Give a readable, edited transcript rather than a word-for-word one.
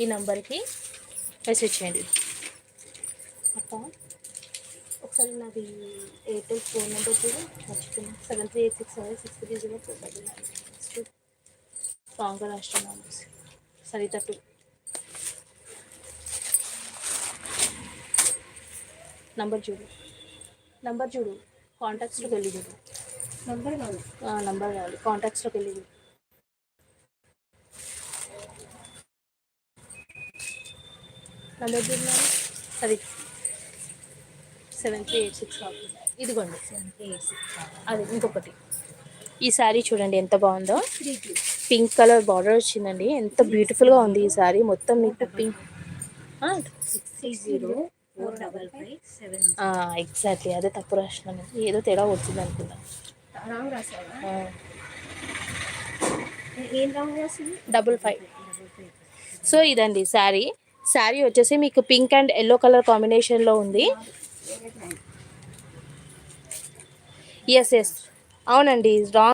ఈ నెంబర్కి మెసేజ్ చేయండి. అక్క ఒకసారి నాది ఎయిర్టెల్ ఫోన్ నెంబర్ కూడా మర్చిపోయింది. 7386763045. స్ట్రాంగ్గా రాష్ట్రం సరిత 2 నంబర్ చూడు కాంటాక్ట్స్లోకి వెళ్ళి చూడు. నంబర్ కావాలి, కాంటాక్ట్స్లోకి వెళ్ళి చూడు. నంబర్ చూడాలి. సరే 7386 కావాలి. ఇదిగోండి 7386. అది ఇంకొకటి. ఈ శారీ చూడండి ఎంత బాగుందో. పింక్ కలర్ బార్డర్ వచ్చిందండి. ఎంత బ్యూటిఫుల్గా ఉంది ఈ శారీ. మొత్తం మీకు పింక్. 6304557. ఎగ్జాక్ట్లీ అదే తప్పు రాసినాను. ఏదో తేడా వచ్చింది అనుకుంటా. 55. సో ఇదండి శారీ వచ్చేసి మీకు పింక్ అండ్ ఎల్లో కలర్ కాంబినేషన్లో ఉంది. ఎస్ అవునండి. రాంగ్